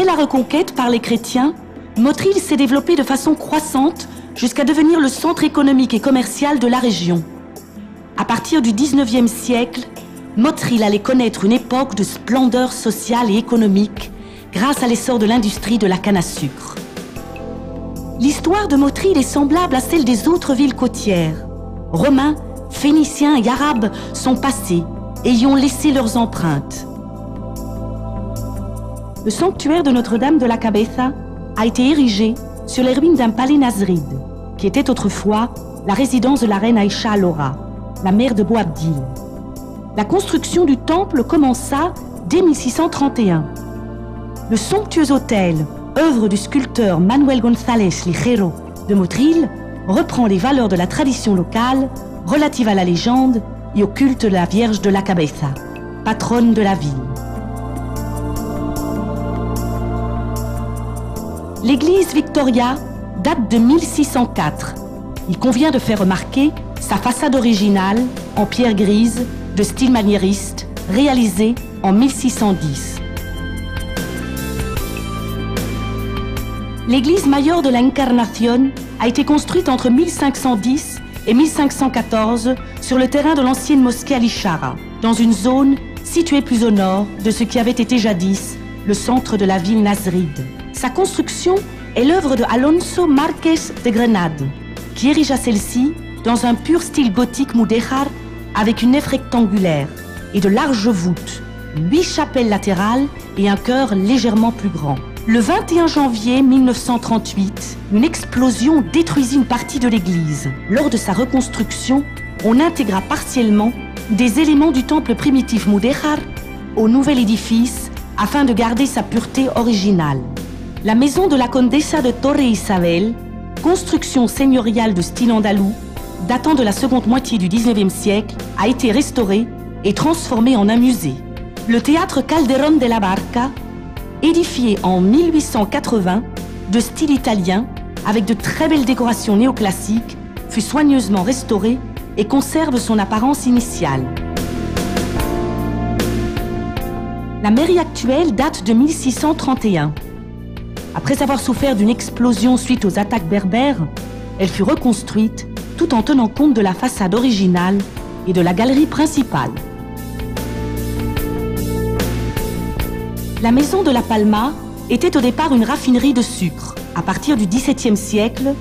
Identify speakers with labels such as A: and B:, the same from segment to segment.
A: la reconquête par les chrétiens, Motril s'est développé de façon croissante jusqu'à devenir le centre économique et commercial de la région. À partir du 19e siècle, Motril allait connaître une époque de splendeur sociale et économique grâce à l'essor de l'industrie de la canne à sucre. L'histoire de Motril est semblable à celle des autres villes côtières. Romains, Phéniciens et Arabes sont passés et y ont laissé leurs empreintes. Le sanctuaire de Notre-Dame de la Cabeza a été érigé sur les ruines d'un palais nasride, qui était autrefois la résidence de la reine Aïcha al-Ora, la mère de Boabdil. La construction du temple commença dès 1631. Le somptueux autel, œuvre du sculpteur Manuel González Ligero de Motril, reprend les valeurs de la tradition locale relative à la légende et au culte de la Vierge de la Cabeza, patronne de la ville. L'église Victoria date de 1604. Il convient de faire remarquer sa façade originale en pierre grise de style maniériste, réalisée en 1610. L'église Mayor de la Encarnación a été construite entre 1510 et 1514 sur le terrain de l'ancienne mosquée Alishara, dans une zone située plus au nord de ce qui avait été jadis le centre de la ville nasride. Sa construction est l'œuvre de Alonso Marquez de Grenade, qui érigea celle-ci dans un pur style gothique mudéjar avec une nef rectangulaire et de larges voûtes, 8 chapelles latérales et un chœur légèrement plus grand. Le 21 janvier 1938, une explosion détruisit une partie de l'église. Lors de sa reconstruction, on intégra partiellement des éléments du temple primitif mudéjar au nouvel édifice afin de garder sa pureté originale. La maison de la Condesa de Torre Isabel, construction seigneuriale de style andalou, datant de la seconde moitié du XIXe siècle, a été restaurée et transformée en un musée. Le théâtre Calderón de la Barca, édifié en 1880, de style italien, avec de très belles décorations néoclassiques, fut soigneusement restauré et conserve son apparence initiale. La mairie actuelle date de 1631. Après avoir souffert d'une explosion suite aux attaques berbères, elle fut reconstruite tout en tenant compte de la façade originale et de la galerie principale. La maison de la Palma était au départ une raffinerie de sucre. À partir du XVIIe siècle,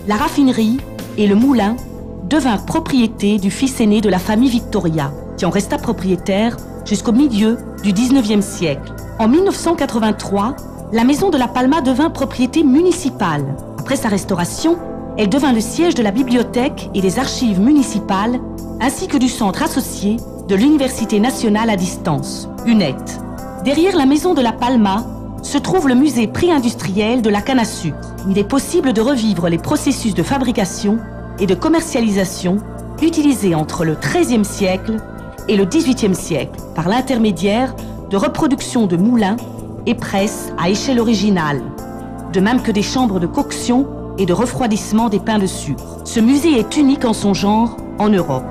A: la raffinerie et le moulin devinrent propriété du fils aîné de la famille Victoria, qui en resta propriétaire jusqu'au milieu du XIXe siècle. En 1983, la maison de la Palma devint propriété municipale. Après sa restauration, elle devint le siège de la bibliothèque et des archives municipales, ainsi que du centre associé de l'Université nationale à distance, UNED. Derrière la maison de la Palma se trouve le musée pré-industriel de la canne à sucre. Il est possible de revivre les processus de fabrication et de commercialisation utilisés entre le XIIIe siècle et le XVIIIe siècle par l'intermédiaire de reproductions de moulins et presses à échelle originale, de même que des chambres de coction et de refroidissement des pains de sucre. Ce musée est unique en son genre en Europe.